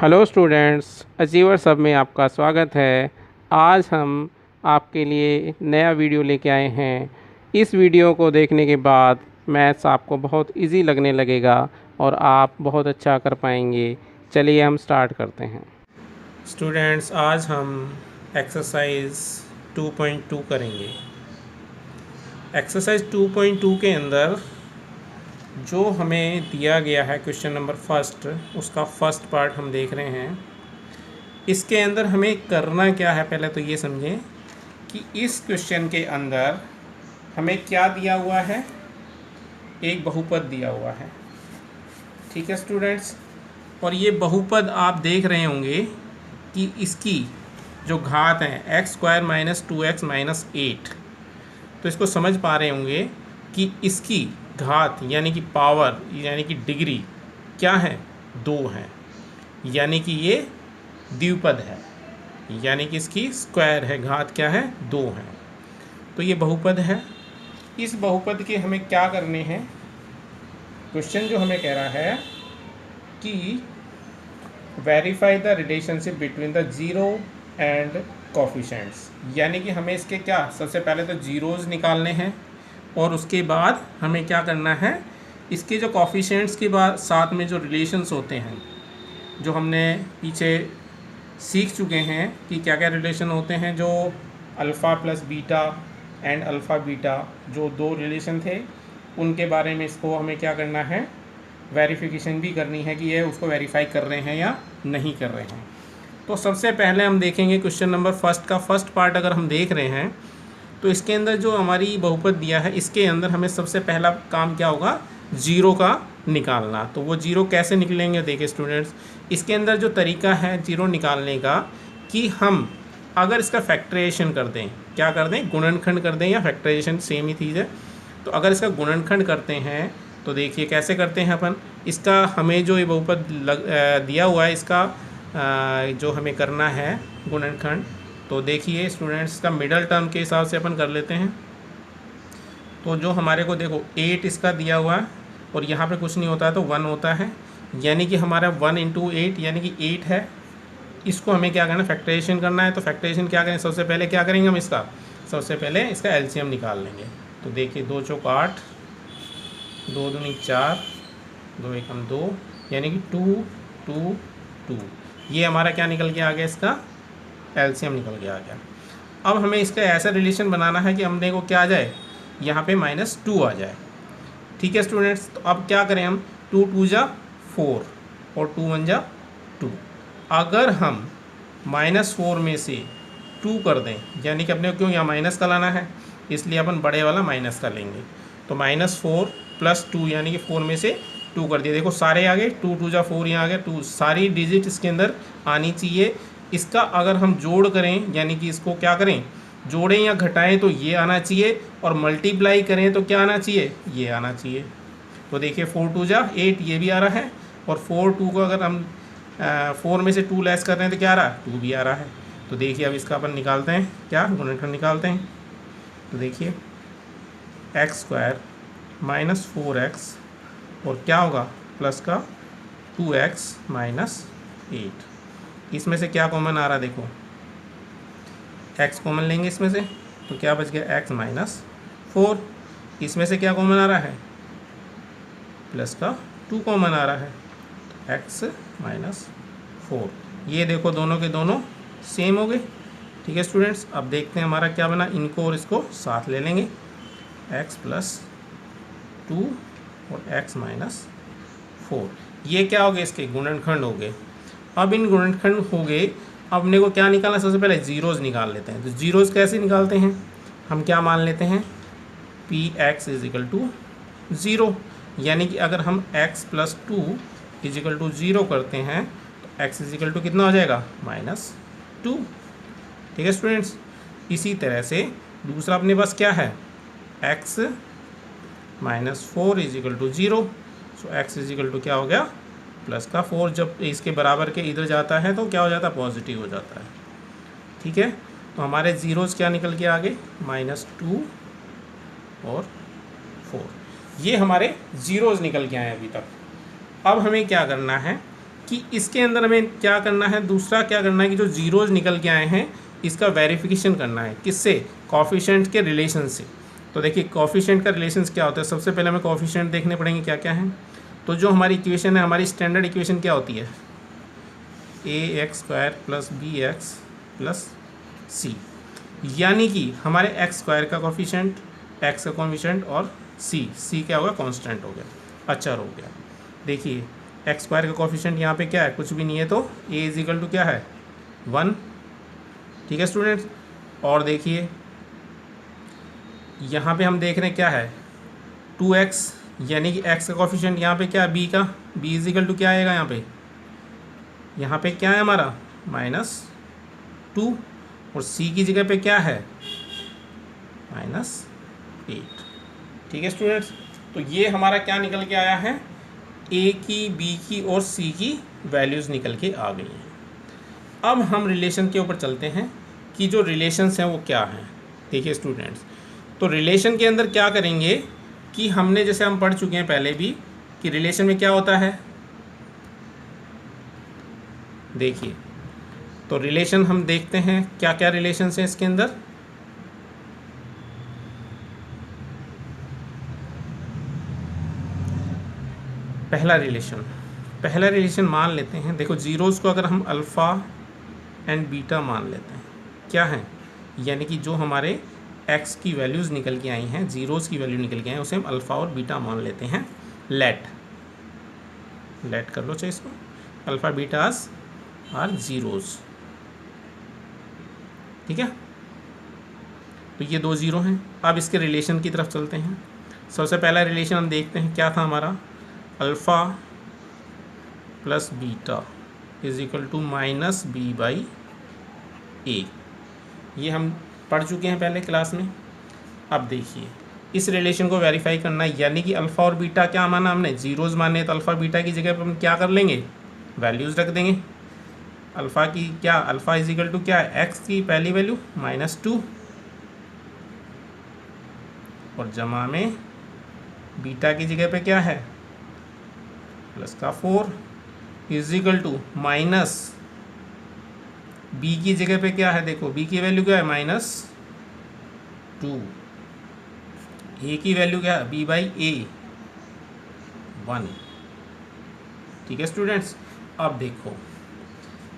Hello students, achiever सब में आपका स्वागत है। आज हम आपके लिए नया वीडियो लेके आए हैं। इस वीडियो को देखने के बाद मैथ्स आपको बहुत इजी लगने लगेगा और आप बहुत अच्छा कर पाएंगे। चलिए हम स्टार्ट करते हैं। स्टूडेंट्स, आज हम एक्सरसाइज 2.2 करेंगे। एक्सरसाइज 2.2 के अंदर जो हमें दिया गया है क्वेश्चन नंबर फर्स्ट, उसका फर्स्ट पार्ट हम देख रहे हैं। इसके अंदर हमें करना क्या है, पहले तो ये समझें कि इस क्वेश्चन के अंदर हमें क्या दिया हुआ है। एक बहुपद दिया हुआ है, ठीक है स्टूडेंट्स। और ये बहुपद आप देख रहे होंगे कि इसकी जो घात है x² - 2x - 8, तो इसको समझ पा रहे होंगे कि इसकी घात यानी कि पावर यानी कि डिग्री क्या है, 2 है। यानी कि ये द्विपद है, यानी कि इसकी स्क्वायर है, घात क्या है, 2 है। तो ये बहुपद है। इस बहुपद के हमें क्या करने हैं। क्वेश्चन जो हमें कह रहा है कि verify the relationship between the zero and coefficients, यानी कि हमें इसके क्या, सबसे पहले तो जीरोज़ निकालने हैं और उसके बाद हमें क्या करना है, इसके जो कोफिशिएंट्स के बाद साथ में जो रिलेशंस होते हैं, जो हमने पीछे सीख चुके हैं कि क्या क्या रिलेशन होते हैं, जो alpha plus beta and alpha beta, जो 2 रिलेशन थे, उनके बारे में इसको हमें क्या करना है, वेरिफिकेशन भी करनी है कि ये उसको वेरीफाई कर रहे हैं या नहीं कर रहे हैं। तो सबसे पहले हम देखेंगे क्वेश्चन नंबर फर्स्ट का फर्स्ट पार्ट। अगर हम देख रहे हैं तो इसके अंदर जो हमारी बहुपद दिया है, इसके अंदर हमें सबसे पहला काम क्या होगा, जीरो का निकालना। तो वो जीरो कैसे निकलेंगे, देखिए स्टूडेंट्स, इसके अंदर जो तरीका है जीरो निकालने का कि हम अगर इसका फैक्टराइजेशन कर दें, क्या कर दें, गुणनखंड कर दें, या फैक्टराइजेशन सेम ही चीज़ है। तो अगर इसका गुणनखंड करते हैं तो देखिए कैसे करते हैं अपन। इसका हमें जो ये बहुपद दिया हुआ है, इसका जो हमें करना है गुणनखंड, तो देखिए स्टूडेंट्स, का मिडल टर्म के हिसाब से अपन कर लेते हैं। तो जो हमारे को देखो 8 इसका दिया हुआ है और यहाँ पे कुछ नहीं होता है तो 1 होता है, यानी कि हमारा 1 × 8 यानी कि 8 है। इसको हमें क्या करना है, फैक्टराइजेशन करना है। तो फैक्टराइजेशन क्या करें, सबसे पहले क्या करेंगे हम, इसका सबसे पहले इसका एलसीएम निकाल लेंगे। तो देखिए 2 चौक 8, 2 दूनी 4, 2 एकम 2, यानी कि 2 2 2। ये हमारा क्या निकल के आ गया, इसका एलसीएम निकल के आ गया। अब हमें इसका ऐसा रिलेशन बनाना है कि हमने को क्या आ जाए, यहाँ पे -2 आ जाए, ठीक है स्टूडेंट्स। तो अब क्या करें हम, 2 × 2 = 4 और 2 × 1 = 2। अगर हम -4 में से 2 कर दें, यानी कि अपने को क्यों यहाँ माइनस का लाना है, इसलिए अपन बड़े वाला माइनस का लेंगे। तो -4 + 2 यानी कि 4 में से 2 कर दिया। देखो सारे आ गए, 2 × 2 = 4, यहाँ आ गया 2, सारी डिजिट इसके अंदर आनी चाहिए। इसका अगर हम जोड़ करें, यानी कि इसको क्या करें, जोड़ें या घटाएं, तो ये आना चाहिए, और मल्टीप्लाई करें तो क्या आना चाहिए, ये आना चाहिए। तो देखिए 4 × 2 = 8, ये भी आ रहा है, और 4 2 को अगर हम 4 में से 2 लेस कर रहे हैं तो क्या आ रहा है, 2 भी आ रहा है। तो देखिए अब इसका अपन निकालते हैं, क्या गुणनखंड निकालते हैं। तो देखिए x² - 4x और क्या होगा, प्लस का 2x - 8। इसमें से क्या कॉमन आ रहा है, देखो x कॉमन लेंगे इसमें से, तो क्या बच गया, x - 4। इसमें से क्या कॉमन आ रहा है, प्लस का 2 कॉमन आ रहा है, x - 4। ये देखो दोनों के दोनों सेम हो गए, ठीक है स्टूडेंट्स। अब देखते हैं हमारा क्या बना, इनको और इसको साथ ले लेंगे, x + 2 और x - 4। ये क्या हो गए, इसके गुणनखंड हो गए। अब इन गुणनखंड हो गए, अब अपने को क्या निकालना, सबसे पहले जीरोज़ निकाल लेते हैं। तो जीरोज़ कैसे निकालते हैं, हम क्या मान लेते हैं, Px = 0, यानी कि अगर हम x + 2 = 0 करते हैं तो x = कितना हो जाएगा, -2, ठीक है स्टूडेंट्स। इसी तरह से दूसरा अपने पास क्या है, x - 4 = 0, सो x = क्या हो गया, प्लस का 4। जब इसके बराबर के इधर जाता है तो क्या हो जाता है, पॉजिटिव हो जाता है, ठीक है। तो हमारे जीरोज़ क्या निकल के आ गए, -2 और 4। ये हमारे जीरोज़ निकल के आए अभी तक। अब हमें क्या करना है कि इसके अंदर हमें क्या करना है, दूसरा क्या करना है कि जो ज़ीरोज़ निकल के आए हैं इसका वेरिफिकेशन करना है। किससे? कोएफिशिएंट के रिलेशन से। तो देखिए कोएफिशिएंट का रिलेशन क्या होता है, सबसे पहले हमें कोएफिशिएंट देखने पड़ेंगे क्या क्या है। तो जो हमारी इक्वेशन है, हमारी स्टैंडर्ड इक्वेशन क्या होती है, ax² + bx + c, यानी कि हमारे x² का कोएफिशिएंट, x का कोएफिशिएंट और c क्या होगा, कांस्टेंट हो गया, अचर हो गया। देखिए x² का कोएफिशिएंट यहाँ पे क्या है, कुछ भी नहीं है, तो a = क्या है, 1। ठीक है स्टूडेंट्स। और देखिए यहाँ पे हम देख रहे हैं क्या है, 2x, यानी कि x का कोएफिशिएंट यहाँ पे क्या है, b का, b = क्या आएगा यहाँ पे क्या है हमारा, -2, और c की जगह पे क्या है, -8। ठीक है स्टूडेंट्स। तो ये हमारा क्या निकल के आया है, a की, b की और c की वैल्यूज़ निकल के आ गई हैं। अब हम रिलेशन के ऊपर चलते हैं कि जो रिलेशंस हैं वो क्या हैं। देखिए स्टूडेंट्स, तो रिलेशन के अंदर क्या करेंगे कि हमने, जैसे हम पढ़ चुके हैं पहले भी, कि रिलेशन में क्या होता है। देखिए तो रिलेशन हम देखते हैं क्या क्या रिलेशंस हैं इसके अंदर। पहला रिलेशन मान लेते हैं, देखो ज़ीरोज़ को अगर हम अल्फ़ा एंड बीटा मान लेते हैं, क्या है, यानी कि जो हमारे x की वैल्यूज़ निकल के आई हैं, ज़ीरोज़ की वैल्यू निकल के आई हैं, उसे हम अल्फ़ा और बीटा मान लेते हैं। लेट कर लो चाहे इसको, अल्फ़ा बीटास आर ज़ीरोज़। ठीक है, तो ये 2 ज़ीरो हैं। अब इसके रिलेशन की तरफ चलते हैं। सबसे पहला रिलेशन हम देखते हैं क्या था हमारा, अल्फ़ा + बीटा = -b/a। ये हम पढ़ चुके हैं पहले क्लास में। अब देखिए इस रिलेशन को वेरीफाई करना है, यानी कि अल्फ़ा और बीटा क्या माना हमने, ज़ीरोज़ माने, तो अल्फ़ा बीटा की जगह पर हम क्या कर लेंगे, वैल्यूज़ रख देंगे। अल्फ़ा की क्या, अल्फ़ा = क्या है, x की पहली वैल्यू -2 और जमा में बीटा की जगह पे क्या है, +4 = b की जगह पे क्या है, देखो b की वैल्यू क्या है, -2, a की वैल्यू क्या है, b/a 1। ठीक है स्टूडेंट्स। अब देखो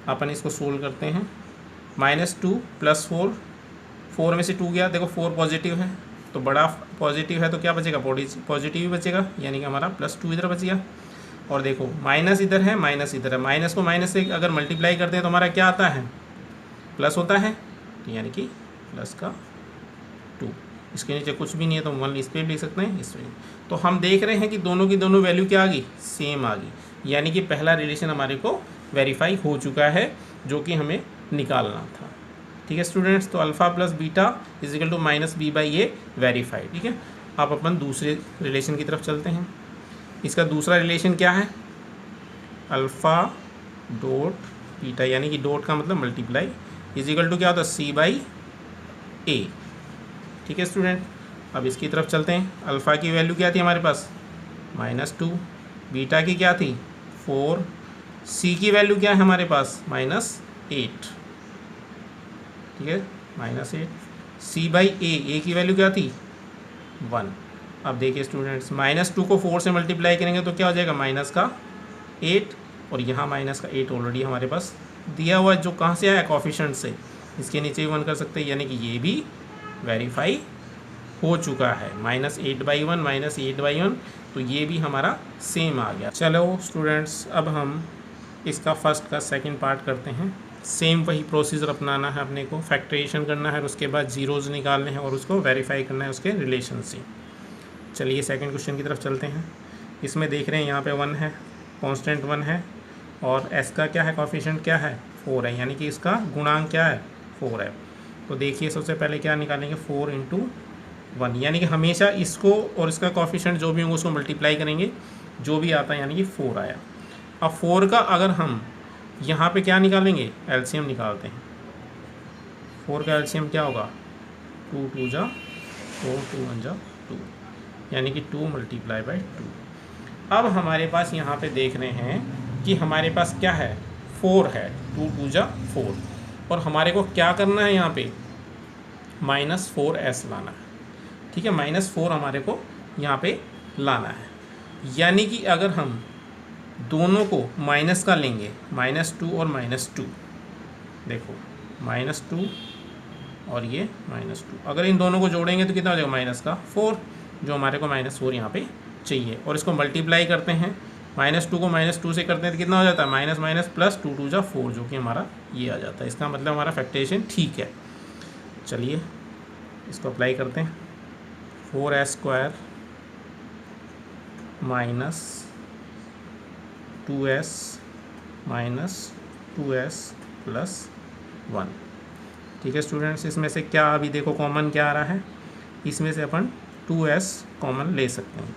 अपन इसको सोल्व करते हैं। -2 + 4, 4 में से 2 गया, देखो 4 पॉजिटिव है, तो बड़ा पॉजिटिव है तो क्या बचेगा, पॉजिटिव ही बचेगा, यानी कि हमारा +2 इधर बच गया। और देखो माइनस इधर है, माइनस इधर है, माइनस को माइनस से अगर मल्टीप्लाई करते हैं तो हमारा क्या आता है, प्लस होता है, तो यानी कि +2। इसके नीचे कुछ भी नहीं है तो 1 इस पर लिख सकते हैं, इस पर। तो हम देख रहे हैं कि दोनों की दोनों वैल्यू क्या आ गई, सेम आ गई, यानी कि पहला रिलेशन हमारे को वेरीफाई हो चुका है जो कि हमें निकालना था। ठीक है स्टूडेंट्स, तो अल्फ़ा + बीटा = -b/a वेरीफाइड। ठीक है, अब अपन दूसरे रिलेशन की तरफ चलते हैं। इसका दूसरा रिलेशन क्या है, अल्फ़ा डॉट बीटा, यानी कि डॉट का मतलब मल्टीप्लाई, = क्या होता है, c/a। ठीक है स्टूडेंट, अब इसकी तरफ चलते हैं। अल्फ़ा की वैल्यू क्या थी हमारे पास, -2, बीटा की क्या थी, 4, c की वैल्यू क्या है हमारे पास, -8। ठीक है, -8, c/a, की वैल्यू क्या थी, 1। अब देखिए स्टूडेंट्स, -2 को 4 से मल्टीप्लाई करेंगे तो क्या हो जाएगा, -8, और यहाँ -8 ऑलरेडी हमारे पास दिया हुआ है, जो कहाँ से आया, कोएफिशिएंट से। इसके नीचे भी 1 कर सकते हैं, यानी कि ये भी वेरीफाई हो चुका है, -8/1 -8/1, तो ये भी हमारा सेम आ गया। चलो स्टूडेंट्स, अब हम इसका फर्स्ट का सेकंड पार्ट करते हैं। सेम वही प्रोसीजर अपनाना है अपने को, फैक्टराइजेशन करना है और उसके बाद ज़ीरोज़ निकालने हैं और उसको वेरीफाई करना है उसके रिलेशन से। चलिए सेकंड क्वेश्चन की तरफ चलते हैं। इसमें देख रहे हैं यहाँ पे 1 है, कांस्टेंट 1 है, और s का क्या है, कोएफिशिएंट क्या है, 4 है, यानी कि इसका गुणांक क्या है, 4 है। तो देखिए सबसे पहले क्या निकालेंगे, 4 × 1, यानी कि हमेशा इसको और इसका कोएफिशिएंट जो भी होंगे उसको मल्टीप्लाई करेंगे, जो भी आता है, यानी कि 4 आया। अब 4 का अगर हम यहाँ पे क्या निकालेंगे, एलसीएम निकालते हैं। 4 का एलसीएम क्या होगा, 2 × 2 = 4, 2 × 1 = 2, यानी कि 2 × 2। अब हमारे पास यहाँ पे देख रहे हैं कि हमारे पास क्या है, 4 है, 2 2 जा 4, और हमारे को क्या करना है यहाँ पे, -4s लाना है। ठीक है, -4 हमारे को यहाँ पे लाना है। यानी कि अगर हम दोनों को माइनस का लेंगे, -2 और -2, देखो -2 और ये -2, अगर इन दोनों को जोड़ेंगे तो कितना हो जाएगा, -4, जो हमारे को -4 यहाँ पे चाहिए। और इसको मल्टीप्लाई करते हैं, -2 को -2 से करते हैं तो कितना हो जाता है, माइनस माइनस प्लस 2 2 जा 4, जो कि हमारा ये आ जाता है। इसका मतलब हमारा फैक्टराइजेशन ठीक है। चलिए इसको अप्लाई करते हैं, 4s² -2s -2s + 1। ठीक है स्टूडेंट्स, इसमें से क्या अभी देखो कॉमन क्या आ रहा है, इसमें से अपन 2s कॉमन ले सकते हैं।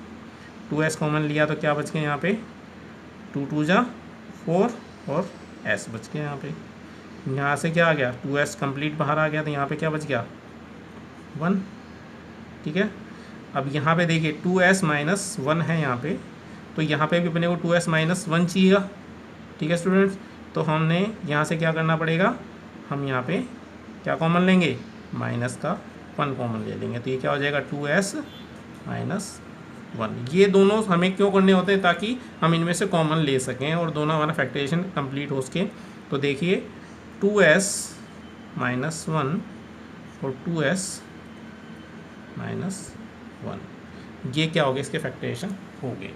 2s कॉमन लिया तो क्या बच गया यहाँ पे, 2 2 जा 4 और s बच गया यहाँ पे। यहाँ से क्या आ गया, 2s कंप्लीट बाहर आ गया, तो यहाँ पे क्या बच गया, 1। ठीक है, अब यहाँ पे देखिए 2s - 1 है यहाँ पे, तो यहाँ पे भी अपने को 2s - 1 चाहिएगा। ठीक है स्टूडेंट्स, तो हमने यहाँ से क्या करना पड़ेगा, हम यहाँ पे क्या कॉमन लेंगे, -1 कॉमन ले लेंगे, तो ये क्या हो जाएगा, 2s - 1। ये दोनों हमें क्यों करने होते हैं, ताकि हम इनमें से कॉमन ले सकें और दोनों हमारा फैक्टराइजेशन कंप्लीट हो सके। तो देखिए 2s - 1 और 2s - 1, ये क्या हो गया, इसके फैक्टराइजेशन हो गए।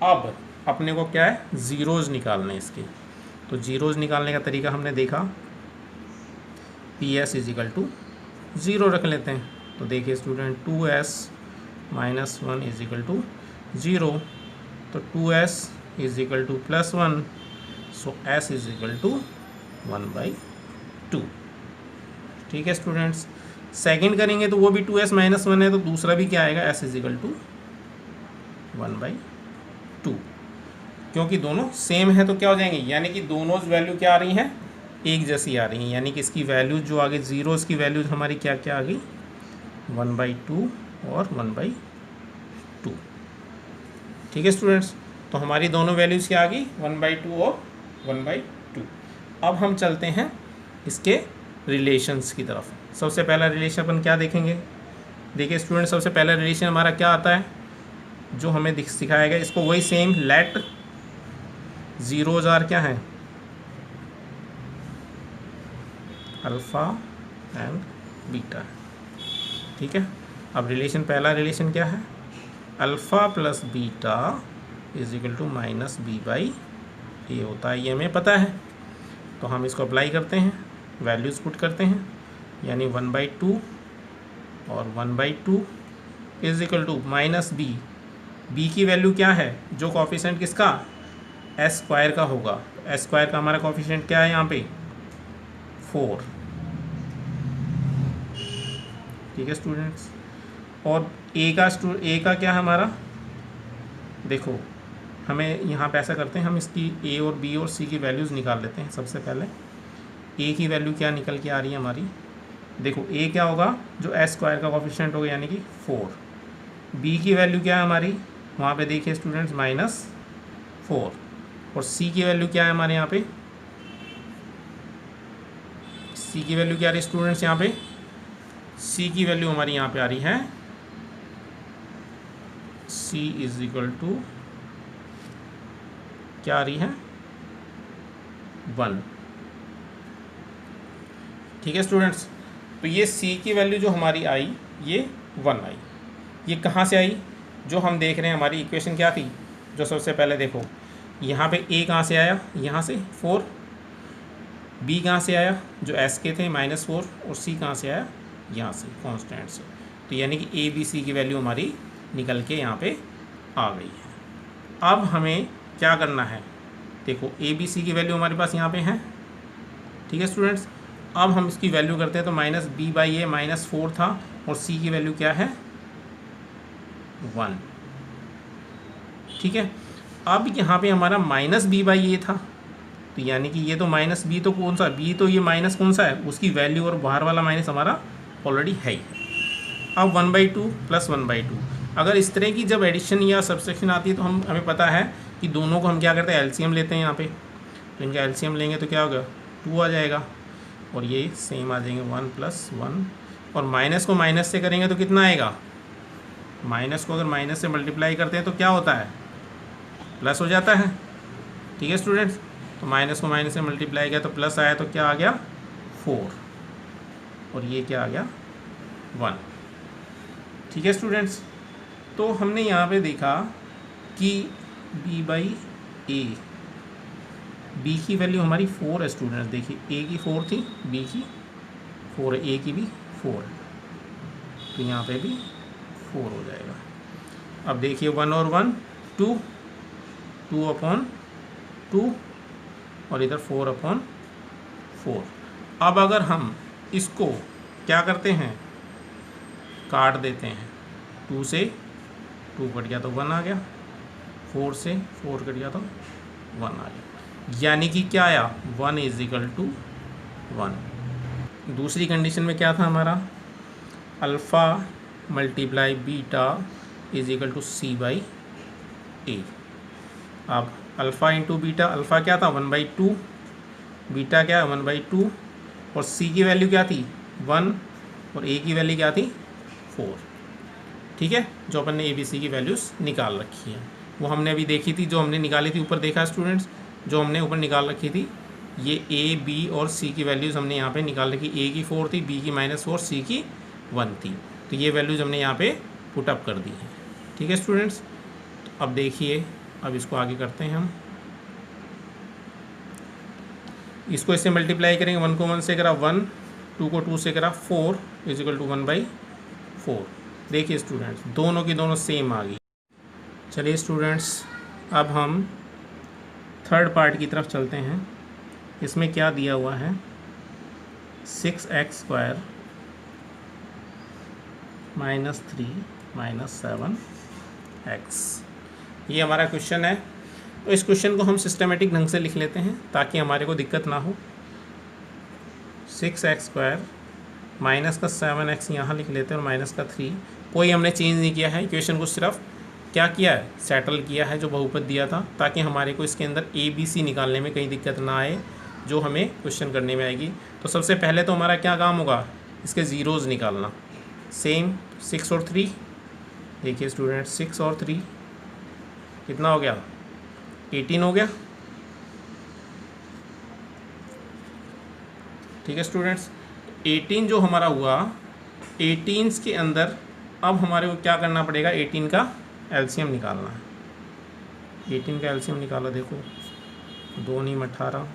अब अपने को क्या है, ज़ीरोज़ निकालने इसके, तो ज़ीरोज़ निकालने का तरीका हमने देखा, PS = 0 रख लेते हैं। तो देखिए स्टूडेंट, 2s - 1 = 0, तो 2s = +1, सो s = 1/2। ठीक है स्टूडेंट्स, सेकंड करेंगे तो वो भी 2s - 1 है, तो दूसरा भी क्या आएगा, s = 1/2, क्योंकि दोनों सेम है तो क्या हो जाएंगे, यानी कि दोनों वैल्यू क्या आ रही हैं, एक जैसी आ रही हैं। यानी कि इसकी वैल्यू जो आगे ज़ीरोज़ की वैल्यूज हमारी क्या क्या आ गई, 1/2 और 1/2। ठीक है स्टूडेंट्स, तो हमारी दोनों वैल्यूज़ क्या आ गई, 1/2 और 1/2। अब हम चलते हैं इसके रिलेशंस की तरफ। सबसे पहला रिलेशन अपन क्या देखेंगे, देखिए स्टूडेंट, सबसे पहला रिलेशन हमारा क्या आता है, जो हमें सिखाया गया, इसको वही सेम, लेट ज़ीरोज़ आर क्या है, अल्फ़ा एंड बीटा है। ठीक है, अब रिलेशन, पहला रिलेशन क्या है, अल्फ़ा + बीटा = -b/a होता है, ये हमें पता है। तो हम इसको अप्लाई करते हैं, वैल्यूज़ पुट करते हैं, यानी 1/2 और 1/2 = -b। b की वैल्यू क्या है, जो कोफिशिएंट किसका, s² का होगा, s² का हमारा कोफिशिएंट क्या है यहाँ पे, 4। ठीक है स्टूडेंट्स, और a का क्या है हमारा, देखो हमें यहाँ पे ऐसा करते हैं, हम इसकी a और b और c की वैल्यूज़ निकाल लेते हैं। सबसे पहले a की वैल्यू क्या निकल के आ रही है हमारी, देखो a क्या होगा, जो s² का कोफिशिएंट होगा, यानी कि 4। b की वैल्यू क्या है हमारी, वहाँ पे देखिए स्टूडेंट्स, -4, और c की वैल्यू क्या है हमारे यहाँ पे, c की वैल्यू क्या आ रही है स्टूडेंट्स, यहाँ पे c की वैल्यू हमारी यहाँ पे आ रही है, c = क्या आ रही है, 1। ठीक है स्टूडेंट्स, तो ये c की वैल्यू जो हमारी आई, ये 1 आई। ये कहाँ से आई, जो हम देख रहे हैं हमारी इक्वेशन क्या थी, जो सबसे पहले देखो यहाँ पे a कहाँ से आया, यहाँ से 4, b कहाँ से आया, जो s के थे -4, और c कहाँ से आया, यहाँ से कांस्टेंट से। तो यानी कि a b c की वैल्यू हमारी निकल के यहाँ पे आ गई है। अब हमें क्या करना है, देखो a b c की वैल्यू हमारे पास यहाँ पे है। ठीक है स्टूडेंट्स, अब हम इसकी वैल्यू करते हैं, तो -b/a -4 था, और c की वैल्यू क्या है, 1। ठीक है, अब यहाँ पे हमारा -b/a था, तो यानी कि ये तो -b, तो कौन सा b, तो ये माइनस कौन सा है, उसकी वैल्यू, और बाहर वाला माइनस हमारा ऑलरेडी है ही है। अब 1/2 + 1/2, अगर इस तरह की जब एडिशन या सब्सट्रैक्शन आती है तो हमें पता है कि दोनों को हम क्या करते हैं, एलसीएम लेते हैं यहाँ पे, तो इनका एलसीएम लेंगे तो क्या होगा, 2 आ जाएगा और ये सेम आ जाएंगे 1 + 1, और माइनस को माइनस से करेंगे तो कितना आएगा, माइनस को अगर माइनस से मल्टीप्लाई करते हैं तो क्या होता है, प्लस हो जाता है। ठीक है स्टूडेंट्स, तो माइनस को माइनस से मल्टीप्लाई किया तो प्लस आया, तो क्या आ गया 4, और ये क्या आ गया 1। ठीक है स्टूडेंट्स, तो हमने यहाँ पे देखा कि b/a, b की वैल्यू हमारी 4 है स्टूडेंट्स। देखिए a की 4 थी, b की 4 है, a की भी 4 है, तो यहाँ पे भी 4 हो जाएगा। अब देखिए 1 और 1 2, 2/2 और इधर 4/4। अब अगर हम इसको क्या करते हैं, काट देते हैं, 2 से 2 कट गया तो 1 आ गया, 4 से 4 कट गया तो 1 आ गया, यानी कि क्या आया, 1 = 1। दूसरी कंडीशन में क्या था हमारा, अल्फ़ा × बीटा = c/a। अब अल्फ़ा × बीटा, अल्फ़ा क्या था 1/2, बीटा क्या है 1/2, और c की वैल्यू क्या थी 1, और a की वैल्यू क्या थी 4। ठीक है, जो अपन ने ABC की वैल्यूज़ निकाल रखी है वो हमने अभी देखी थी, जो हमने निकाली थी ऊपर देखा स्टूडेंट्स, जो हमने ऊपर निकाल रखी थी, ये A, B और C की वैल्यूज़ हमने यहाँ पे निकाल रखी। A की 4 थी, B की -4, C की 1 थी, तो ये वैल्यूज़ हमने यहाँ पे पुट अप कर दी है। ठीक है स्टूडेंट्स, तो अब देखिए, अब इसको आगे करते हैं हम, इसको इससे मल्टीप्लाई करेंगे, 1 को 1 से करा 1, 2 को 2 से करा 4 = 1/4। देखिए स्टूडेंट्स, दोनों की दोनों सेम आ गई। चलिए स्टूडेंट्स, अब हम थर्ड पार्ट की तरफ चलते हैं। इसमें क्या दिया हुआ है, 6x² - 3 - 7x, ये हमारा क्वेश्चन है। तो इस क्वेश्चन को हम सिस्टमेटिक ढंग से लिख लेते हैं ताकि हमारे को दिक्कत ना हो। 6x² माइनस का 7x यहाँ लिख लेते हैं और माइनस का 3, कोई हमने चेंज नहीं किया है, इक्वेशन को सिर्फ क्या किया है, सेटल किया है जो बहुपद दिया था, ताकि हमारे को इसके अंदर ABC निकालने में कहीं दिक्कत ना आए जो हमें क्वेश्चन करने में आएगी। तो सबसे पहले तो हमारा क्या काम होगा, इसके ज़ीरोज़ निकालना। सेम 6 और 3, देखिए स्टूडेंट 6 और 3 कितना हो गया, 18 हो गया। ठीक है स्टूडेंट्स, 18 जो हमारा हुआ, 18 के अंदर अब हमारे को क्या करना पड़ेगा, 18 का एलसीएम निकालना है। 18 का एलसीएम निकाला, देखो 2 × 18,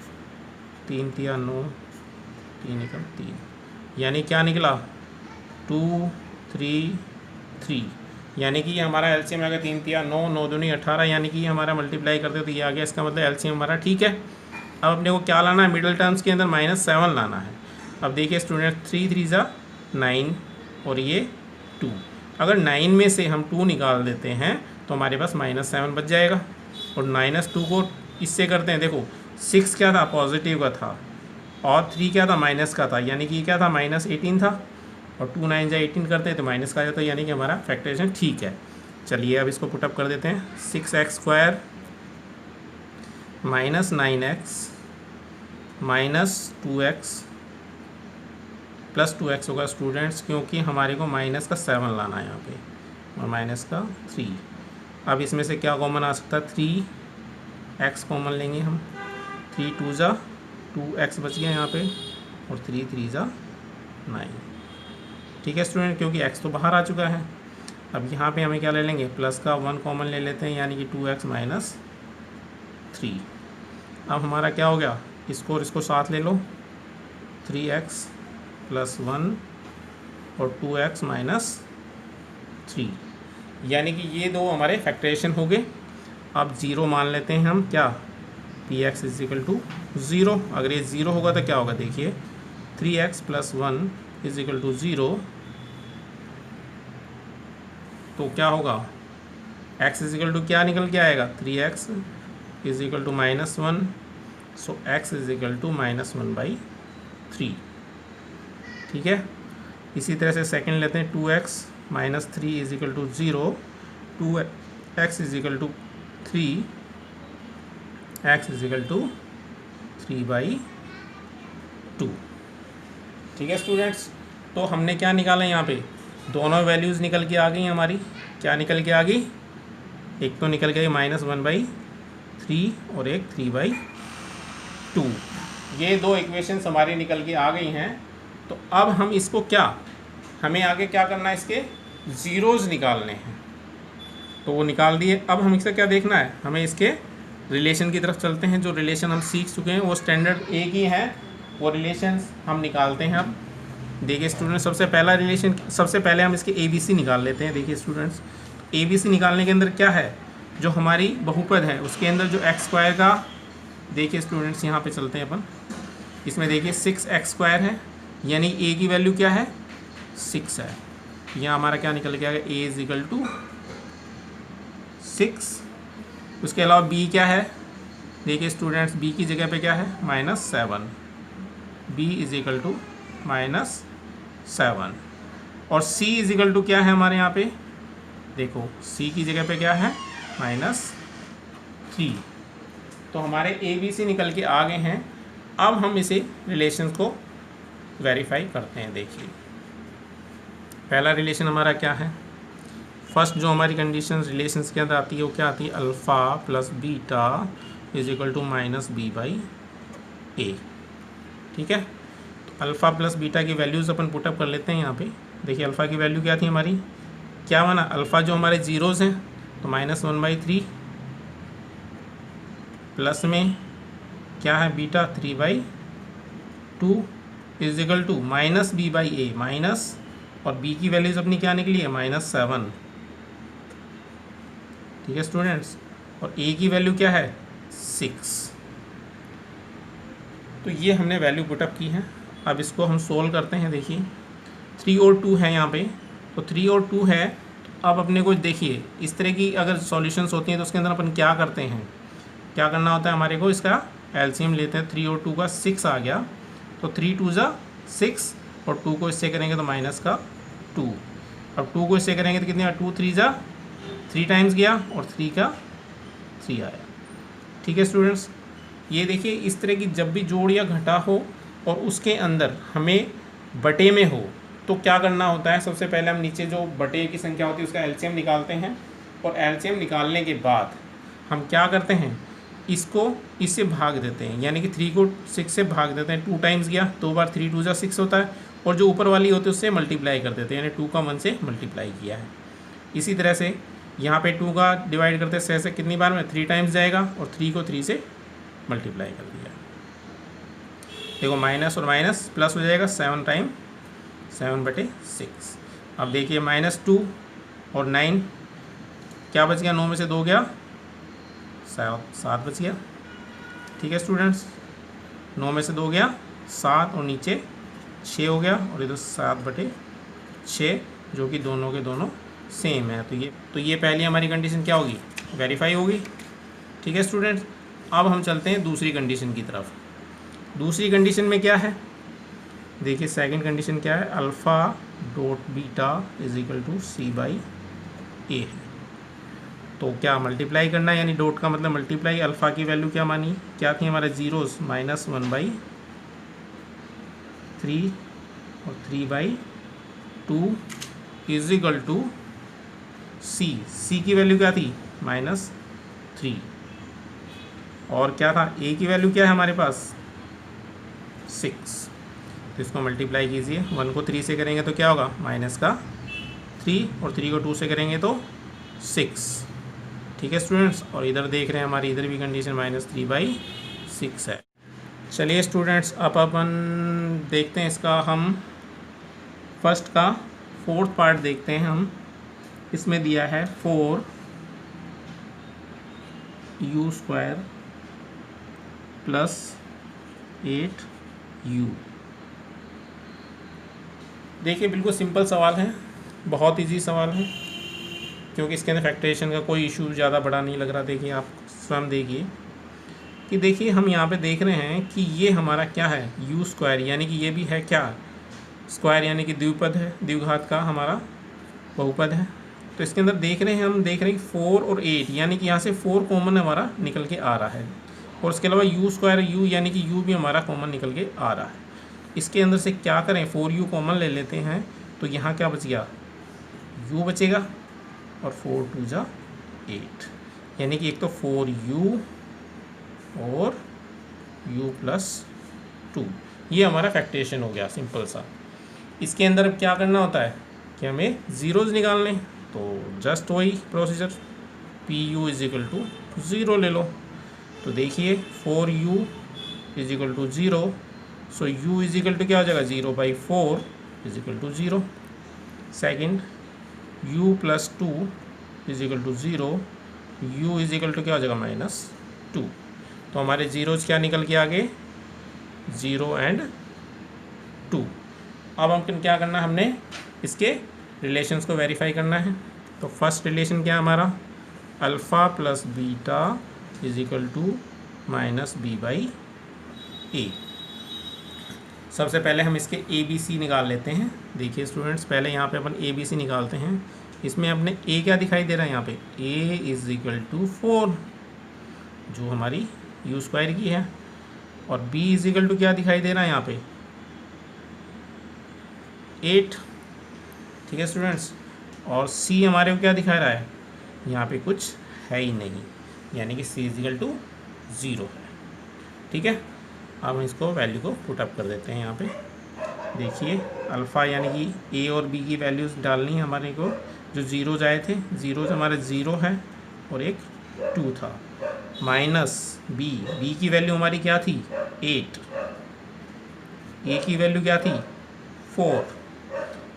3 × 9, 3 × 3, यानी क्या निकला 2 3 3, यानी कि ये हमारा एलसीएम आ गया 3 × 9, 9 दूनी 18, यानी कि ये हमारा मल्टीप्लाई करते तो ये आ गया, इसका मतलब एलसीएम हमारा ठीक है। अब अपने को क्या लाना है, मिडिल टर्म्स के अंदर -7 लाना है। अब देखिए स्टूडेंट 3 3 = 9 और ये 2, अगर 9 में से हम 2 निकाल देते हैं तो हमारे पास -7 बच जाएगा, और -2 को इससे करते हैं, देखो 6 क्या था, पॉजिटिव का था, और 3 क्या था, माइनस का था, यानी कि क्या था, -18 था, और 2 9 × 18 करते हैं तो माइनस का आ जाता है, यानी कि हमारा फैक्टराइजेशन ठीक है। चलिए अब इसको पुटअप कर देते हैं, 6x² - 9x - 2x + 2x होगा स्टूडेंट्स, क्योंकि हमारे को माइनस का 7 लाना है यहाँ पे, और माइनस का 3। अब इसमें से क्या कॉमन आ सकता है, 3x कॉमन लेंगे हम, 3 2 = 2x बच गया यहाँ पे, और 3 3 = 9। ठीक है स्टूडेंट, क्योंकि x तो बाहर आ चुका है। अब यहाँ पे हमें क्या ले लेंगे, प्लस का 1 कॉमन ले लेते हैं, यानी कि 2x - 3। अब हमारा क्या हो गया, इसको और इसको साथ ले लो, 3x + 1 और 2x - 3, यानी कि ये दो हमारे फैक्टराइजेशन हो गए। अब 0 मान लेते हैं हम, क्या, Px = 0। अगर ये 0 होगा तो क्या होगा, देखिए 3x + 1 = 0, तो क्या होगा, x = क्या निकल के आएगा, 3x = -1, सो x = -1/3। ठीक है, इसी तरह से सेकंड लेते हैं, 2x - 3 = 0, 2x = 3, x is equal to 3/2। ठीक है स्टूडेंट्स, तो हमने क्या निकाला यहाँ पे, दोनों वैल्यूज़ निकल के आ गई हमारी। क्या निकल के आ गई, एक तो निकल गई -1/3 और एक 3/2। ये दो इक्वेशंस हमारी निकल के आ गई हैं। तो अब हम इसको हमें आगे क्या करना है, इसके ज़ीरोज़ निकालने हैं। तो वो निकाल दिए। अब हम इसका क्या देखना है, हमें इसके रिलेशन की तरफ चलते हैं। जो रिलेशन हम सीख चुके हैं वो स्टैंडर्ड एक ही है, वो रिलेशंस हम निकालते हैं। अब देखिए स्टूडेंट्स, सबसे पहले हम इसके ABC निकाल लेते हैं। देखिए स्टूडेंट्स, ABC निकालने के अंदर क्या है, जो हमारी बहुपद है उसके अंदर जो x² का, देखिए स्टूडेंट्स यहाँ पे चलते हैं अपन। इसमें देखिए 6x² है, यानी a की वैल्यू क्या है, 6 है। यहाँ हमारा क्या निकल के आएगा, a इजिकल टू 6। उसके अलावा b क्या है, देखिए स्टूडेंट्स, b की जगह पे क्या है, -7। b equal to -7। और c इजिकल टू क्या है हमारे यहाँ पे, देखो c की जगह पे क्या है, -3। तो हमारे ABC निकल के आ गए हैं। अब हम इसे रिलेशन को वेरीफाई करते हैं। देखिए पहला रिलेशन हमारा क्या है, फर्स्ट जो हमारी कंडीशन रिलेशंस के अंदर आती है वो क्या आती है, alpha plus beta equal to -b/a। ठीक है, तो अल्फ़ा प्लस बीटा की वैल्यूज़ अपन पुटअप कर लेते हैं यहाँ पे। देखिए अल्फ़ा की वैल्यू क्या थी हमारी, क्या बना, अल्फ़ा जो हमारे ज़ीरोज़ हैं तो -1/3, प्लस में क्या है beta 3/2 equal to -b/a, minus, और b की वैल्यूज़ अपनी क्या निकली है, -7। ठीक है स्टूडेंट्स, और a की वैल्यू क्या है, 6। तो ये हमने वैल्यू पुटअप की है। अब इसको हम सोल्व करते हैं। देखिए 3 और 2 है यहाँ पे, तो 3 और 2 है। तो अब अपने को देखिए इस तरह की अगर सॉल्यूशंस होती हैं तो उसके अंदर अपन क्या करते हैं, क्या करना होता है हमारे को, इसका एलसीएम लेते हैं। 3 और 2 का 6 आ गया, तो 3 2 ज़ा 6, और 2 को इससे करेंगे तो -2। अब 2 को इससे करेंगे तो कितने, 2 3 ज़ा 3 टाइम्स गया, और 3 का 3 आया। ठीक है स्टूडेंट्स, ये देखिए इस तरह की जब भी जोड़ या घटा हो और उसके अंदर हमें बटे में हो तो क्या करना होता है, सबसे पहले हम नीचे जो बटे की संख्या होती है उसका एलसीएम निकालते हैं। और एलसीएम निकालने के बाद हम क्या करते हैं, इसको इससे भाग देते हैं, यानी कि 3 को 6 से भाग देते हैं। 2 टाइम्स गया, 2 बार 3 2 ज़ा 6 होता है, और जो ऊपर वाली होती है उससे मल्टीप्लाई कर देते हैं, यानी 2 का 1 से मल्टीप्लाई किया है। इसी तरह से यहाँ पे 2 का डिवाइड करते हैं 6 से, कितनी बार में, 3 टाइम्स जाएगा, और 3 को 3 से मल्टीप्लाई कर दिया। देखो माइनस और माइनस प्लस हो जाएगा, 7 टाइम 7/6। अब देखिए -2 और 9 क्या बच गया, 9 में से 2 गया, 7 बच गया। ठीक है स्टूडेंट्स, 9 में से 2 गया 7, और नीचे 6 हो गया, और इधर 7/6, जो कि दोनों के दोनों सेम है। तो ये पहली हमारी कंडीशन क्या होगी, वेरीफाई होगी। ठीक है स्टूडेंट्स, अब हम चलते हैं दूसरी कंडीशन की तरफ। दूसरी कंडीशन में क्या है, देखिए सेकंड कंडीशन क्या है, alpha dot beta equal to c/a है। तो क्या मल्टीप्लाई करना है, यानी डॉट का मतलब मल्टीप्लाई। अल्फ़ा की वैल्यू क्या मानी, क्या थी हमारे ज़ीरोज़, -1/3 और 3/2 इजिकल टू c की वैल्यू क्या थी, -3, और क्या था, a की वैल्यू क्या है हमारे पास, 6। तो इसको मल्टीप्लाई कीजिए, 1 को 3 से करेंगे तो क्या होगा, -3, और 3 को 2 से करेंगे तो 6। ठीक है स्टूडेंट्स, और इधर देख रहे हैं हमारी इधर भी कंडीशन -3/6 है। चलिए स्टूडेंट्स, अब अपन देखते हैं इसका, हम फर्स्ट का 4th पार्ट देखते हैं। हम इसमें दिया है 4u² + 8u। देखिए बिल्कुल सिंपल सवाल है, बहुत इजी सवाल है, क्योंकि इसके अंदर फैक्टराइजेशन का कोई इशू ज़्यादा बड़ा नहीं लग रहा। देखिए आप स्वयं देखिए कि देखिए हम यहाँ पे देख रहे हैं कि ये हमारा क्या है, u², यानी कि ये भी है क्या, स्क्वायर, यानी कि द्विपद है, द्विघात का हमारा बहुपद है। तो इसके अंदर देख रहे हैं, हम देख रहे हैं कि 4 और 8, यानी कि यहाँ से 4 कॉमन हमारा निकल के आ रहा है। और उसके अलावा यू स्क्वायर यू यानी कि यू भी हमारा कॉमन निकल के आ रहा है। इसके अंदर से क्या करें, 4u कॉमन ले लेते हैं, तो यहाँ क्या बच गया, u बचेगा और 4 2 जा 8, यानी कि एक तो 4u और u प्लस 2, ये हमारा फैक्टरेशन हो गया सिंपल सा। इसके अंदर अब क्या करना होता है कि हमें ज़ीरोज़ निकालने, तो जस्ट वही procedure, P u is equal to 0 ले लो। तो देखिए 4u is equal to 0, so u is equal to क्या हो जाएगा, 0/4 is equal to 0। Second u plus 2 is equal to 0, u is equal to क्या हो जाएगा, -2। तो हमारे ज़ीरोज़ क्या निकल के आ गए, 0 और 2। अब हम क्या करना है, हमने इसके रिलेशंस को वेरीफाई करना है। तो फर्स्ट रिलेशन क्या है हमारा, alpha plus beta is equal to -b/a। सबसे पहले हम इसके ABC निकाल लेते हैं। देखिए स्टूडेंट्स, पहले यहाँ पे अपन ABC निकालते हैं। इसमें अपने a क्या दिखाई दे रहा है, यहाँ पे a इज इक्वल टू 4 जो हमारी u स्क्वायर की है, और b इज इक्वल टू क्या दिखाई दे रहा है यहाँ पे 8। ठीक है स्टूडेंट्स, और c हमारे को क्या दिखा रहा है, यहाँ पे कुछ है ही नहीं, यानी कि c इज इक्वल टू 0 है। ठीक है, अब हम इसको वैल्यू को पुट अप कर देते हैं। यहाँ पे देखिए अल्फ़ा यानी कि a और b की वैल्यूज़ डालनी है हमारे को। जो ज़ीरोज़ आए थे, ज़ीरोज़ हमारे 0 है और एक 2 था, माइनस b की वैल्यू हमारी क्या थी 8, a की वैल्यू क्या थी 4,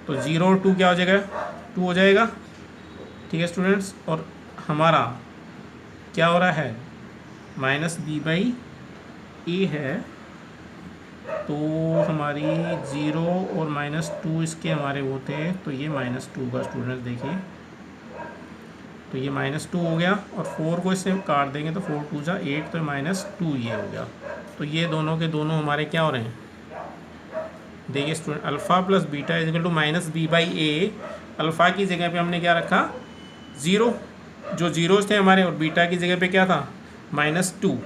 तो 0 और 2 क्या हो जाएगा, 2 हो जाएगा। ठीक है स्टूडेंट्स, और हमारा क्या हो रहा है, -b/a है, तो हमारी 0 और -2 इसके हमारे होते हैं, तो ये -2 का स्टूडेंट्स देखिए, तो ये -2 हो गया, और 4 को इससे काट देंगे तो 4 2 जा 8, तो -2 ये हो गया। तो ये दोनों के दोनों हमारे क्या हो रहे हैं, देखिए student, alpha plus beta is equal to -b/a। Alpha की जगह पे हमने क्या रखा 0, जो ज़ीरोज़ थे हमारे, और बीटा की जगह पे क्या था -2,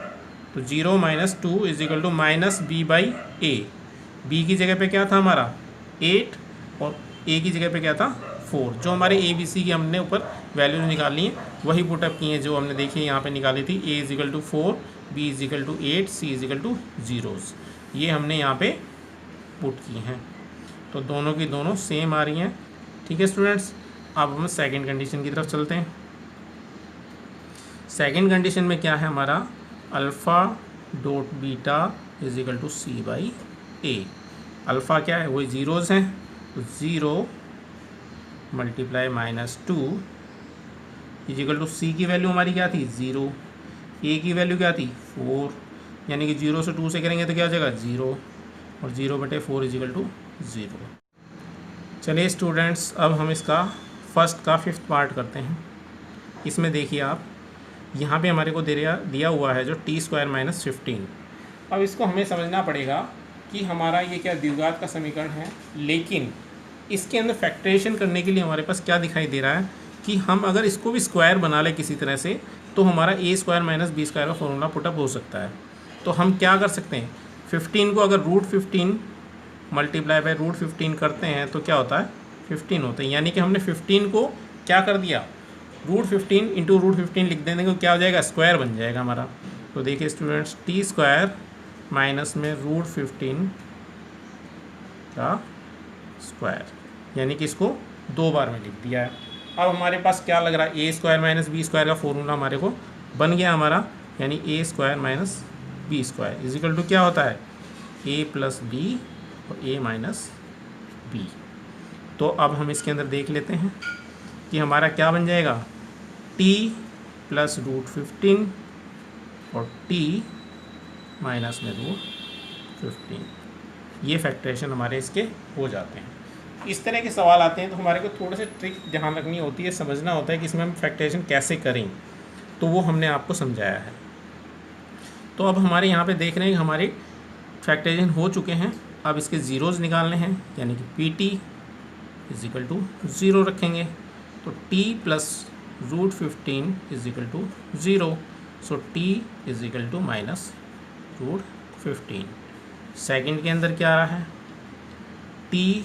तो 0 - 2 is equal to -b/a। b की जगह पे क्या था हमारा 8, और a की जगह पे क्या था 4। जो हमारे ABC की हमने ऊपर वैल्यूज निकाली हैं वही पुटअप की हैं, जो हमने देखी यहाँ पे निकाली थी, a is equal to 4, b is equal to 8, c is equal to 0, ये हमने यहाँ पे पुट की हैं। तो दोनों की दोनों सेम आ रही हैं। ठीक है स्टूडेंट्स, अब हम सेकंड कंडीशन की तरफ चलते हैं। सेकंड कंडीशन में क्या है हमारा, alpha dot beta is equal to c/a। Alpha क्या है, वही ज़ीरोज़ हैं, तो 0 multiply -2 is equal to c की वैल्यू हमारी क्या थी 0, a की वैल्यू क्या थी 4, यानी कि 0 से 2 से करेंगे तो क्या हो जाएगा 0, और 0/4 इज इक्वल टू 0। चलिए स्टूडेंट्स, अब हम इसका फर्स्ट का 5th पार्ट करते हैं। इसमें देखिए आप, यहाँ पे हमारे को दिया हुआ है जो t² - 15। अब इसको हमें समझना पड़ेगा कि हमारा ये क्या द्विघात का समीकरण है, लेकिन इसके अंदर फैक्टरेशन करने के लिए हमारे पास क्या दिखाई दे रहा है कि हम अगर इसको भी स्क्वायर बना लें किसी तरह से, तो हमारा a² - b² का फॉर्मूला पुटअप हो सकता है। तो हम क्या कर सकते हैं, 15 को अगर √15 मल्टीप्लाई बाय √15 करते हैं तो क्या होता है 15 होता है, यानी कि हमने 15 को क्या कर दिया, √15 इंटू √15 लिख देने को क्या हो जाएगा, स्क्वायर बन जाएगा हमारा। तो देखिए स्टूडेंट्स, t² माइनस में √15 का स्क्वायर, यानी कि इसको 2 बार में लिख दिया है। अब हमारे पास क्या लग रहा है, a² - b² का फॉर्मूला हमारे को बन गया हमारा, यानी a² - b² is equal to क्या होता है a + b और a - b। तो अब हम इसके अंदर देख लेते हैं कि हमारा क्या बन जाएगा, t + √15 और t माइनस में √15, ये फैक्टरेशन हमारे इसके हो जाते हैं। इस तरह के सवाल आते हैं तो हमारे को थोड़े से ट्रिक ध्यान रखनी होती है, समझना होता है कि इसमें हम फैक्टरेशन कैसे करें, तो वो हमने आपको समझाया है। तो अब हमारे यहाँ पे देख रहे हैं कि हमारे फैक्टरेशन हो चुके हैं। अब इसके ज़ीरोज़ निकालने हैं, यानी कि PT इज इक्वल टू 0 रखेंगे, तो t + √15 is equal to 0, so t is equal to minus root 15। Second के अंदर क्या आ रहा है, t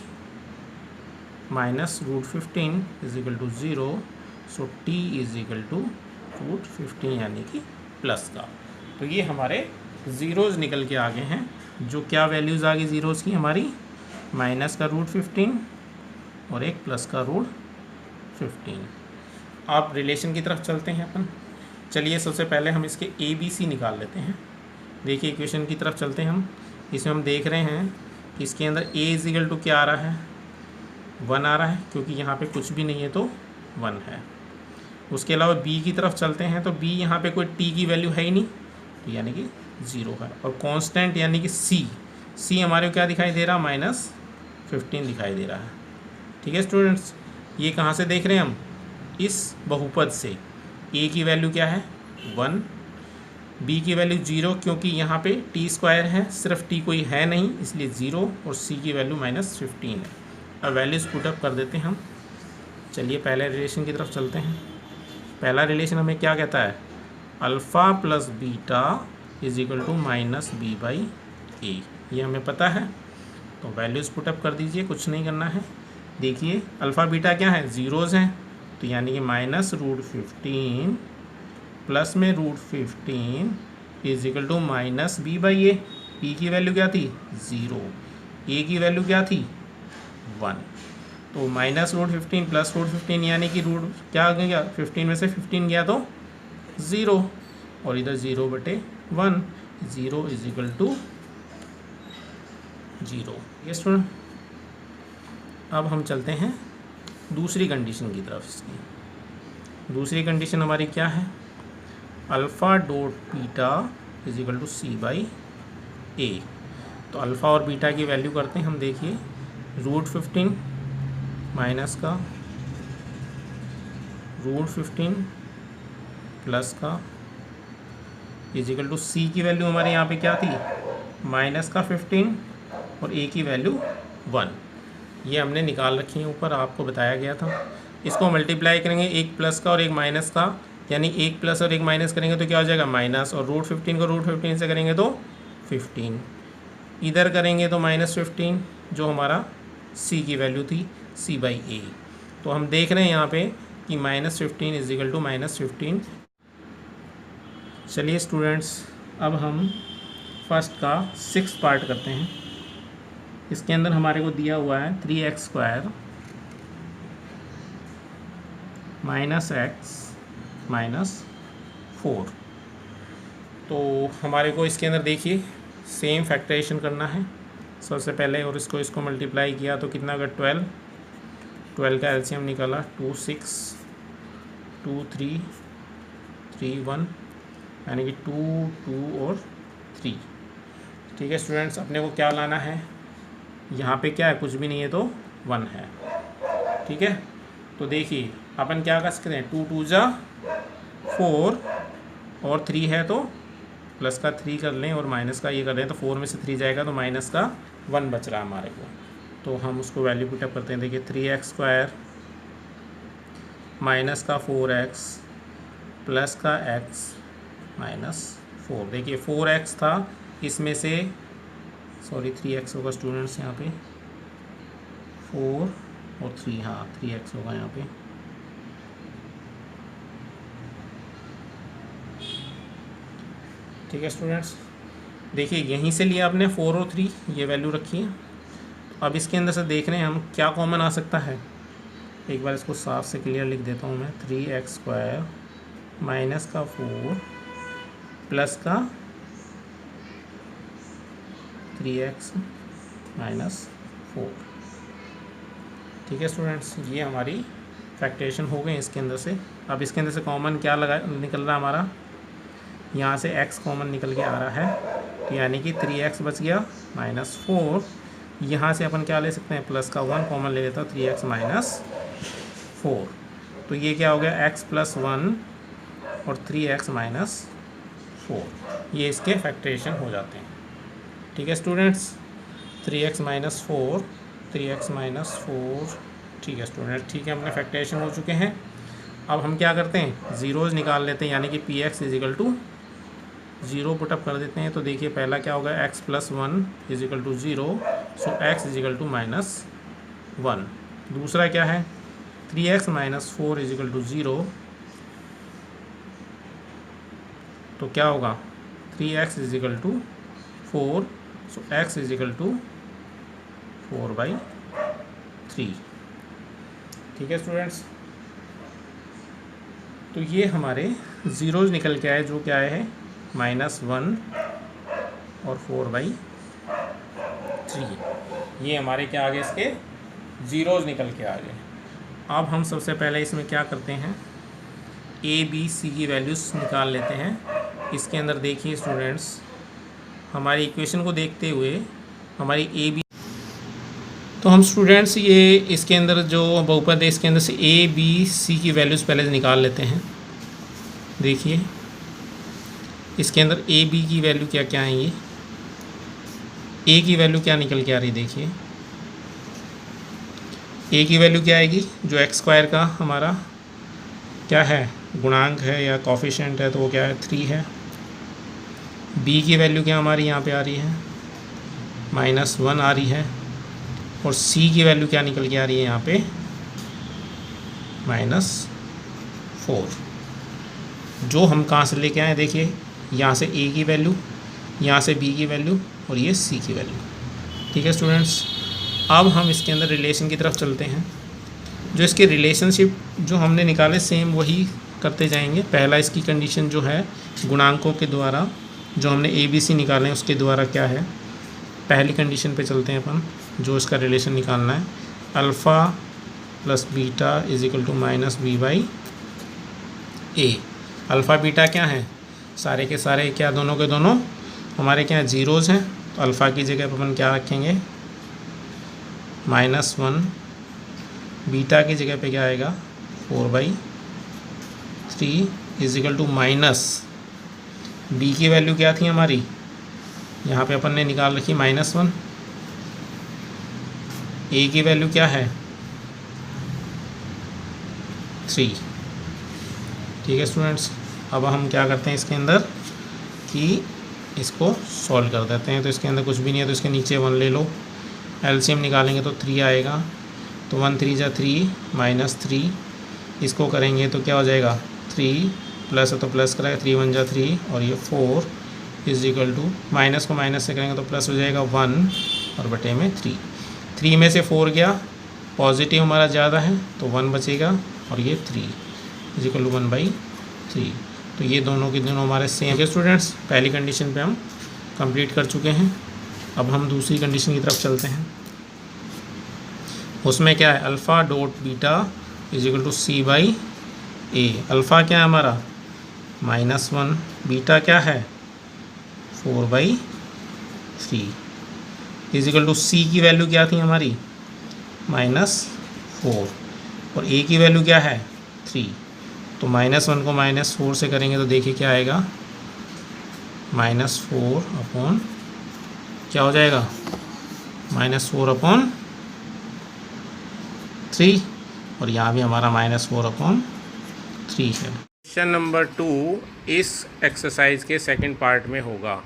minus root 15 is equal to 0, so t is equal to root 15 यानी कि प्लस का। तो ये हमारे ज़ीरोज़ निकल के आगे हैं। जो क्या वैल्यूज़ आ गई ज़ीरोज़ की हमारी, माइनस का रूट 15 और एक प्लस का रूट 15। आप रिलेशन की तरफ चलते हैं अपन। चलिए सबसे पहले हम इसके ए बी सी निकाल लेते हैं। देखिए इक्वेशन की तरफ चलते हैं हम। इसमें हम देख रहे हैं कि इसके अंदर ए इज इक्वल टू क्या आ रहा है, 1 आ रहा है, क्योंकि यहाँ पे कुछ भी नहीं है तो 1 है। उसके अलावा बी की तरफ चलते हैं तो बी यहाँ पे कोई टी की वैल्यू है ही नहीं, तो यानी कि 0 है। और कांस्टेंट यानी कि सी हमारे को क्या दिखाई दे रहा, माइनस 15 दिखाई दे रहा है। ठीक है स्टूडेंट्स, ये कहाँ से देख रहे हैं हम, इस बहुपद से। ए की वैल्यू क्या है 1, बी की वैल्यू 0, क्योंकि यहाँ पे टी स्क्वायर है, सिर्फ टी कोई है नहीं इसलिए 0, और सी की वैल्यू माइनस 15 है। अब वैल्यूज पुटअप कर देते हैं हम। चलिए पहले रिलेशन की तरफ चलते हैं। पहला रिलेशन हमें क्या कहता है, alpha plus beta is equal to minus B by A, ये हमें पता है। तो वैल्यूज़ पुटअप कर दीजिए, कुछ नहीं करना है। देखिए अल्फ़ा बीटा क्या है, ज़ीरोज़ हैं, तो यानी कि माइनस रूट 15 प्लस में root 15 is equal to minus B by a. P की वैल्यू क्या थी 0, ए की वैल्यू क्या थी 1, तो माइनस रूट 15 प्लस रूट 15 यानी कि रूट क्या आ गया, 15 में से 15 गया तो 0, और इधर 0/1, 0 इज इक्वल टू 0। ये स्टूडेंट, अब हम चलते हैं दूसरी कंडीशन की तरफ। इसकी दूसरी कंडीशन हमारी क्या है, alpha dot beta is equal to C by A. तो अल्फ़ा और बीटा की वैल्यू करते हैं हम। देखिए रूट 15 माइनस का रूट 15 प्लस का इज इक्वल टू सी की वैल्यू हमारे यहाँ पे क्या थी, माइनस का 15 और ए की वैल्यू 1। ये हमने निकाल रखी है ऊपर, आपको बताया गया था। इसको मल्टीप्लाई करेंगे, एक प्लस का और एक माइनस का, यानी एक प्लस और एक माइनस करेंगे तो क्या हो जाएगा माइनस, और रूट 15 को रूट 15 से करेंगे तो 15, इधर करेंगे तो माइनस 15, जो हमारा सी की वैल्यू थी सी बाई ए। तो हम देख रहे हैं यहाँ पे कि minus 15 is equal to minus 15। चलिए स्टूडेंट्स, अब हम फर्स्ट का 6th पार्ट करते हैं। इसके अंदर हमारे को दिया हुआ है 3x² माइनस x माइनस 4। तो हमारे को इसके अंदर देखिए सेम फैक्टराइजेशन करना है सबसे पहले, और इसको मल्टीप्लाई किया तो कितना होगा 12 का एलसीएम निकाला 2 6 2 3 3 1, यानी कि 2 2 और 3। ठीक है स्टूडेंट्स, अपने को क्या लाना है, यहाँ पे क्या है, कुछ भी नहीं है तो 1 है। ठीक है, तो देखिए अपन क्या कर सकते हैं, 2 2 जा 4 और 3 है तो प्लस का 3 कर लें, और माइनस का ये कर रहे हैं तो 4 में से 3 जाएगा तो माइनस का 1 बच रहा है हमारे को। तो हम उसको वैल्यू पुटअप करते हैं। देखिए 3x² माइनस का 4x प्लस का x माइनस 4। देखिए 4x था, इसमें से 3x होगा स्टूडेंट्स, यहाँ पे 4 और 3, हाँ 3x होगा यहाँ पे। ठीक है स्टूडेंट्स, देखिए यहीं से लिया आपने 4 और 3, ये वैल्यू रखी है। अब इसके अंदर से देख रहे हैं हम क्या कॉमन आ सकता है। एक बार इसको साफ से क्लियर लिख देता हूँ मैं, 3x² माइनस का 4 प्लस का 3x माइनस 4। ठीक है स्टूडेंट्स, ये हमारी फैक्टरेशन हो गई इसके अंदर से। अब इसके अंदर से कॉमन क्या निकल रहा हमारा, यहाँ से x कॉमन निकल के आ रहा है, तो यानी कि 3x बच गया माइनस 4। यहाँ से अपन क्या ले सकते हैं, प्लस का 1 कॉमन ले लेता हूँ, 3x माइनस 4। तो ये क्या हो गया, x प्लस 1 और 3x माइनस 4, ये इसके फैक्टरेशन हो जाते हैं। ठीक है students, 3x minus 4 3x minus 4। ठीक है स्टूडेंट, ठीक है, अपने फैक्टरेशन हो चुके हैं। अब हम क्या करते हैं, ज़ीरोज़ निकाल लेते हैं, यानी कि px is equal to 0 put up कर देते हैं तो देखिए पहला क्या होगा, x + 1 = 0, सो x = -1। दूसरा क्या है, 3x - 4 = 0, तो क्या होगा 3x = 4, सो x = 4/3। ठीक है स्टूडेंट्स, तो ये हमारे ज़ीरोज़ निकल के आए, जो क्या आए हैं -1 और 4/3। ये हमारे क्या आ गए, इसके ज़ीरोज़ निकल के आ गए। अब हम सबसे पहले इसमें क्या करते हैं, ए बी सी की वैल्यूज़ निकाल लेते हैं। इसके अंदर देखिए स्टूडेंट्स, हमारी इक्वेशन को देखते हुए हमारी ए बी, तो हम स्टूडेंट्स ये इसके अंदर जो बहुपद है इसके अंदर से ए बी सी की वैल्यूज़ पहले निकाल लेते हैं। देखिए इसके अंदर ए बी की वैल्यू क्या क्या आएंगी, ए की वैल्यू क्या निकल के आ रही, देखिए ए की वैल्यू क्या आएगी, जो x² का हमारा क्या है गुणांक है या कॉफिशिएंट है, तो वो क्या है 3 है। बी की वैल्यू क्या हमारी यहाँ पे आ रही है -1 आ रही है, और सी की वैल्यू क्या निकल के आ रही है यहाँ पे -4। जो हम कहाँ से लेके आए, देखिए यहाँ से ए की वैल्यू, यहाँ से बी की वैल्यू, और ये सी की वैल्यू। ठीक है स्टूडेंट्स, अब हम इसके अंदर रिलेशन की तरफ चलते हैं। जो इसके रिलेशनशिप जो हमने निकाले सेम वही करते जाएंगे। पहला इसकी कंडीशन जो है गुणांकों के द्वारा, जो हमने ए बी सी निकाले हैं उसके द्वारा क्या है, पहली कंडीशन पे चलते हैं अपन। जो इसका रिलेशन निकालना है, alpha + beta = -b/a। Alpha beta क्या है, सारे के सारे क्या, दोनों के दोनों हमारे क्या ज़ीरोज़ हैं, तो अल्फ़ा की जगह पर अपन क्या रखेंगे -1, बीटा की जगह पे क्या आएगा 4/3 = बी की वैल्यू क्या थी हमारी, यहाँ पे अपन ने निकाल रखी -1। ए की वैल्यू क्या है 3। ठीक है स्टूडेंट्स, अब हम क्या करते हैं इसके अंदर कि इसको सॉल्व कर देते हैं। तो इसके अंदर कुछ भी नहीं है, तो इसके नीचे 1 ले लो, एलसीएम निकालेंगे तो 3 आएगा, तो 1 3 × 3 -3, इसको करेंगे तो क्या हो जाएगा 3 प्लस है तो प्लस करेगा, 3 1 × 3, और ये 4 = माइनस को माइनस से करेंगे तो प्लस हो जाएगा 1 और बटे में 3। 3 में से 4 गया, पॉजिटिव हमारा ज़्यादा है तो 1 बचेगा, और ये 3 = 1/3। तो ये दोनों के दोनों हमारे सेम है स्टूडेंट्स। पहली कंडीशन पे हम कंप्लीट कर चुके हैं। अब हम दूसरी कंडीशन की तरफ चलते हैं। उसमें क्या है, alpha dot beta = c/a। Alpha क्या है हमारा -1, बीटा क्या है 4/3 = c की वैल्यू क्या थी हमारी -4, और a की वैल्यू क्या है 3। तो -1 को -4 से करेंगे तो देखिए क्या आएगा -4 अपॉन क्या हो जाएगा -4/3, और यहाँ भी हमारा -4/3 है। क्वेश्चन नंबर 2 इस एक्सरसाइज के सेकंड पार्ट में होगा।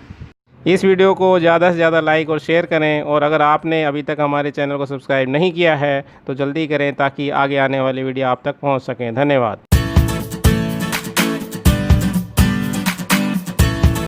इस वीडियो को ज़्यादा से ज़्यादा लाइक और शेयर करें, और अगर आपने अभी तक हमारे चैनल को सब्सक्राइब नहीं किया है तो जल्दी करें ताकि आगे आने वाली वीडियो आप तक पहुंच सकें। धन्यवाद।